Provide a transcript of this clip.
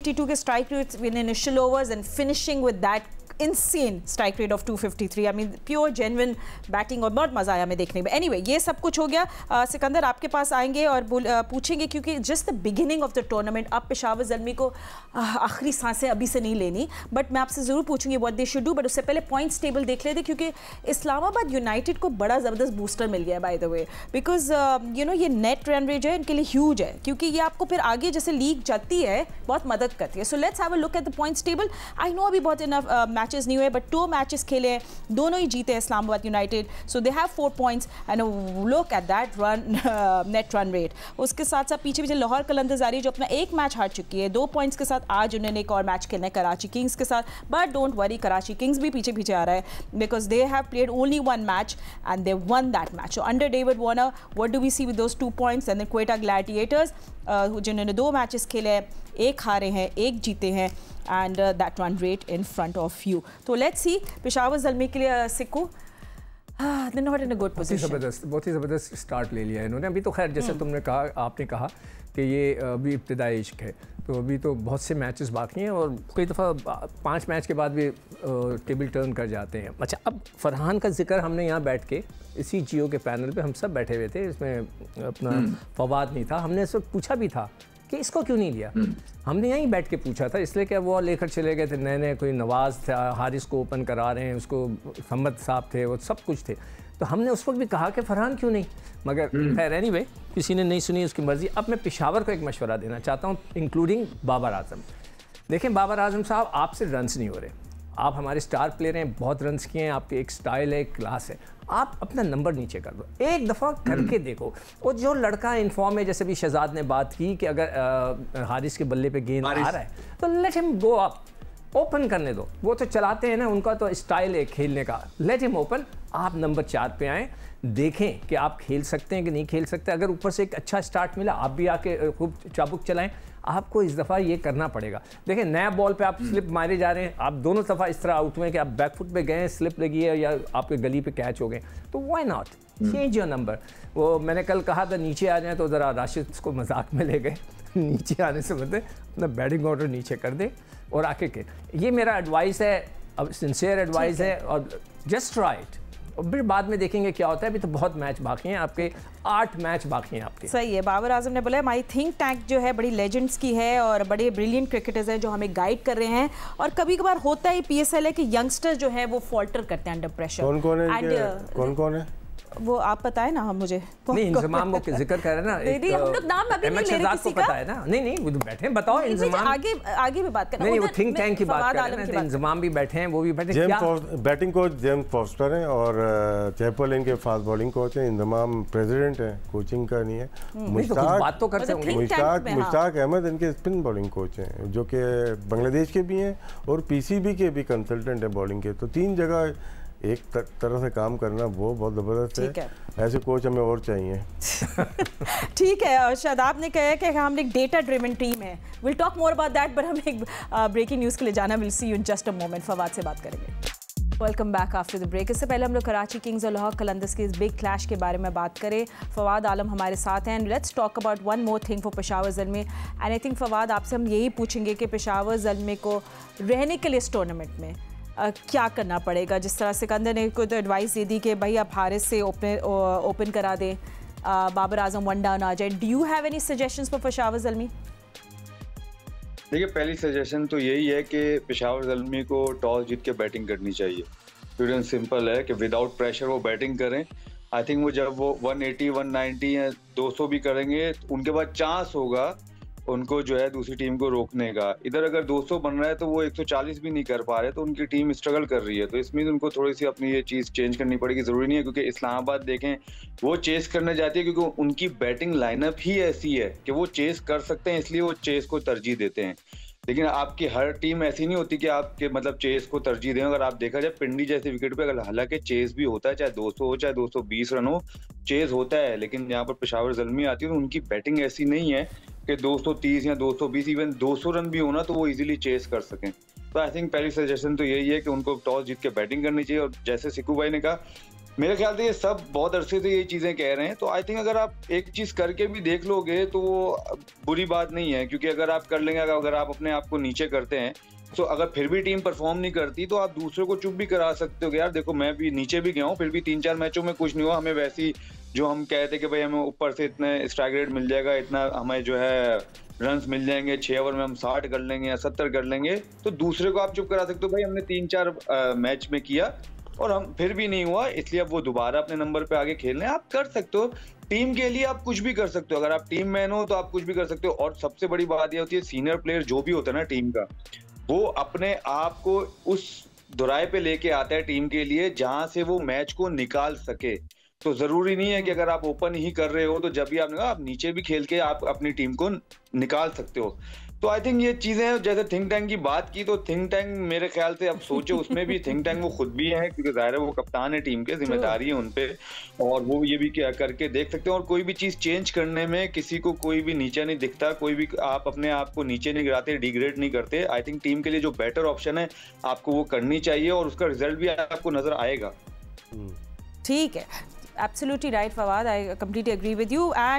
252 के strike rate in initial overs and finishing with that insane strike rate of 253. I mean pure genuine batting और बहुत मज़ा आया हमें देखने में. Anyway, ये सब कुछ हो गया. सिकंदर आपके पास आएंगे और पूछेंगे क्योंकि just the beginning of the tournament. अब पेशावर ज़ल्मी को आखिरी सांसें अभी से नहीं लेनी, बट मैं आपसे ज़रूर पूछूंगी what they should do. But उससे पहले पॉइंट्स टेबल देख लेते क्योंकि इस्लामाबाद यूनाइटेड को बड़ा ज़बरदस्त बूस्टर मिल गया by the way, because you know ये नेट रन रेट है इनके लिए ह्यूज है, क्योंकि ये आपको फिर आगे जैसे लीग जाती है बहुत मदद करती है. So let's have a look at the points table. I know अभी बहुत इनफ मैचेस नहीं हुए, बट 2 मैचेस खेले हैं, दोनों ही जीते Islamabad United. So they have 4 points and look at that run net run rate. उसके साथ साथ पीछे पीछे लाहौर कलंदर्स आ रही है जो अपना एक मैच हार चुकी है 2 पॉइंट्स के साथ. आज उन्होंने एक और मैच खेलना है कराची किंग्स के साथ, but don't worry Karachi Kings भी पीछे पीछे आ रहा है because they have played only 1 match and they won that match. So under David Warner what do we see with those 2 points. And then Quetta Gladiators जिन्होंने 2 मैचेस खेले हैं, 1 हारे हैं 1 जीते हैं, and that run rate in front of you. So let's see Peshawar Zalmi के लिए सिक्कू they're not in a good position. बहुत ही ज़बरदस्त स्टार्ट ले लिया है इन्होंने. अभी तो खैर जैसे तुमने कहा, आपने कहा कि ये अभी इब्तिदाई इश्क है, तो अभी तो बहुत से मैचेस बाकी हैं और कई दफ़ा 5 मैच के बाद भी टेबल टर्न कर जाते हैं. अच्छा, अब फरहान का जिक्र हमने यहाँ बैठ के इसी जियो के पैनल पे हम सब बैठे हुए थे, इसमें अपना फवाद नहीं था, हमने इसको पूछा भी था कि इसको क्यों नहीं लिया. हमने यहीं बैठ के पूछा था, इसलिए कि वो लेकर चले गए थे नए नए, कोई नवाज़ था, हारिस को ओपन करा रहे हैं, उसको हमद साहब थे, वो सब कुछ थे. तो हमने उस वक्त भी कहा कि फरहान क्यों नहीं, मगर खैर एनीवे किसी ने नहीं सुनी, उसकी मर्ज़ी. अब मैं पेशावर को एक मशवरा देना चाहता हूँ, इंक्लूडिंग बाबर आजम. देखें बाबर आजम साहब, आपसे रन्स नहीं हो रहे, आप हमारे स्टार प्लेयर हैं, बहुत रन्स किए हैं, आपके एक स्टाइल है, एक क्लास है, आप अपना नंबर नीचे कर दो, एक दफ़ा करके देखो. और जो लड़का इन्फॉर्म है, जैसे भी शहजाद ने बात की कि अगर हारिस के बल्ले पे गेंद आ रहा है तो let him go up, open करने दो. वो तो चलाते हैं ना, उनका तो स्टाइल है खेलने का, लेट हिम ओपन. आप नंबर 4 पे आएँ, देखें कि आप खेल सकते हैं कि नहीं खेल सकते. अगर ऊपर से एक अच्छा स्टार्ट मिला, आप भी आके खूब चाबुक चलाएं. आपको इस दफ़ा ये करना पड़ेगा. देखें नया बॉल पे आप स्लिप मारे जा रहे हैं, आप दोनों दफ़ा इस तरह आउट हुए कि आप बैकफुट पे गए, स्लिप लगी है या आपके गली पे कैच हो गए, तो why not change your number. वो मैंने कल कहा था नीचे आ जाए, तो ज़रा राशिद को मजाक में ले गए. नीचे आने से मतलब अपना बैटिंग ऑर्डर नीचे कर दे और आके के. ये मेरा एडवाइस है, अब सिंसियर एडवाइस है, और जस्ट राइट. और फिर बाद में देखेंगे क्या होता है. अभी तो बहुत मैच बाकी हैं आपके, 8 मैच बाकी हैं आपके. सही है. बाबर आजम ने बोला माई थिंक टैंक जो है बड़ी लेजेंड्स की है और बड़े ब्रिलियंट क्रिकेटर्स हैं जो हमें गाइड कर रहे हैं. और कभी कभार होता है PSL है कि यंगस्टर जो है वो फॉल्टर करते हैं अंडर प्रेशर. कौन कौन है वो आप बताए ना हम मुझे. नहीं, इंजमाम को जिक्र कर रहे हैं ना. नहीं हम लोग नाम अभी नहीं ले रहे किसी का. पता है ना. नहीं वो बैठे बताओ. इंजमाम आगे भी बात करना. नहीं वो थिंक टैंक की बात कर रहे हैं. इंजमाम भी बैठे हैं, वो भी बैठे हैं. बैटिंग कोच जेम्स फॉस्टर हैं और चैपल इनके फास्ट बॉलिंग कोच हैं. इंजमाम प्रेसिडेंट हैं, कोचिंग का नहीं है. मुश्ताक अहमद इनके स्पिन बॉलिंग कोच हैं, जो कि बांग्लादेश के भी हैं और PCB के भी कंसल्टेंट हैं बॉलिंग के. तो 3 जगह एक तरह से काम करना वो बहुत ज़बरदस्त है. ऐसे कोच हमें और चाहिए. ठीक है. शादाब ने कहा कि हम एक डेटा ड्रिवन टीम है. Will talk more about that, but हम एक ब्रेकिंग न्यूज़ के लिए जाना. Will see you in just a moment. Fawad से बात करेंगे. Welcome back after the break. इससे पहले हम लोग कराची किंग्स और लाहौर कलंदर्स के इस बिग क्लैश के बारे में बात करें. फवाद आलम हमारे साथ हैं. And let's talk about one more thing for Peshawar Zalmi. And I think Fawad आपसे हम यही पूछेंगे कि पेशावर ज़ल्मी को रहने के लिए इस टूर्नामेंट में क्या करना पड़ेगा. जिस तरह सिकंदर ने कोई तो एडवाइस दे दी कि भाई आप हारिस से ओपन करा दें, बाबर आजम 1 डाउन आ जाए. Do you have any suggestions for Peshawar Zalmi? देखिए, पहली सजेशन तो यही है कि पेशावर ज़ल्मी को टॉस जीत के बैटिंग करनी चाहिए. प्योर एंड सिंपल है कि विदाउट प्रेशर वो बैटिंग करें. आई थिंक वो जब वो 180, 190 या 200 भी करेंगे, उनके बाद चांस होगा उनको जो है दूसरी टीम को रोकने का. इधर अगर 200 बन रहा है तो वो 140 भी नहीं कर पा रहे, तो उनकी टीम स्ट्रगल कर रही है. तो इसमें उनको थोड़ी सी अपनी ये चीज़ चेंज करनी पड़ेगी. ज़रूरी नहीं है क्योंकि इस्लामाबाद देखें वो चेस करने जाती है क्योंकि उनकी बैटिंग लाइनअप ही ऐसी है कि वो चेस कर सकते हैं, इसलिए वो चेस को तरजीह देते हैं. लेकिन आपकी हर टीम ऐसी नहीं होती कि आपके मतलब चेस को तरजीह दें. अगर आप देखा जाए पिंडी जैसे विकेट पे, अगर हालांकि चेस भी होता है, चाहे 200 हो चाहे 220 रन हो, चेस होता है. लेकिन यहाँ पर पेशावर ज़ल्मी आती है तो उनकी बैटिंग ऐसी नहीं है कि 230 या 220 इवन 200 रन भी होना तो वो इजीली चेस कर सकें. तो आई थिंक पहली सजेशन तो यही है कि उनको टॉस जीत के बैटिंग करनी चाहिए. और जैसे सिक्कू भाई ने कहा मेरे ख्याल से ये सब बहुत अरसे से ये चीजें कह रहे हैं, तो आई थिंक अगर आप एक चीज करके भी देख लोगे तो वो बुरी बात नहीं है, क्योंकि अगर आप कर लेंगे, अगर आप अपने आप को नीचे करते हैं तो अगर फिर भी टीम परफॉर्म नहीं करती तो आप दूसरों को चुप भी करा सकते हो कि यार देखो मैं भी नीचे भी गया हूँ, फिर भी 3-4 मैचों में कुछ नहीं हुआ, हमें वैसी जो हम कहते कि भाई हमें ऊपर से इतने स्ट्राइक रेट मिल जाएगा, इतना हमें जो है रन्स मिल जाएंगे, 6 ओवर में हम 60 कर लेंगे या 70 कर लेंगे, तो दूसरे को आप चुप करा सकते हो भाई हमने 3-4 मैच में किया और हम फिर भी नहीं हुआ, इसलिए अब वो दोबारा अपने नंबर पे आगे खेलने आप कर सकते हो। टीम के लिए आप कुछ भी कर सकते हो, अगर आप टीम मैन हो तो आप कुछ भी कर सकते हो। और सबसे बड़ी बात ये होती है सीनियर प्लेयर जो भी होता है ना टीम का, वो अपने आप को उस दुराई पे लेके आता है टीम के लिए जहां से वो मैच को निकाल सके। तो जरूरी नहीं है कि अगर आप ओपन ही कर रहे हो तो जब भी आपने कहा आप नीचे भी खेल के आप अपनी टीम को निकाल सकते हो। तो आई थिंक ये चीजें, जैसे थिंक टैंक की बात की, तो थिंक टैंक मेरे ख्याल से अब सोचो उसमें भी थिंक टैंक वो खुद भी है, क्योंकि जाहिर है वो कप्तान है टीम के, जिम्मेदारी है उनपे, और वो ये भी क्या करके देख सकते हैं। और कोई भी चीज चेंज करने में किसी को कोई भी नीचे नहीं दिखता, कोई भी आप अपने आप को नीचे नहीं गिराते, डिग्रेड नहीं करते। आई थिंक टीम के लिए जो बेटर ऑप्शन है आपको वो करनी चाहिए और उसका रिजल्ट भी आपको नजर आएगा। ठीक है, absolutely right Fawad, I completely agree with you. And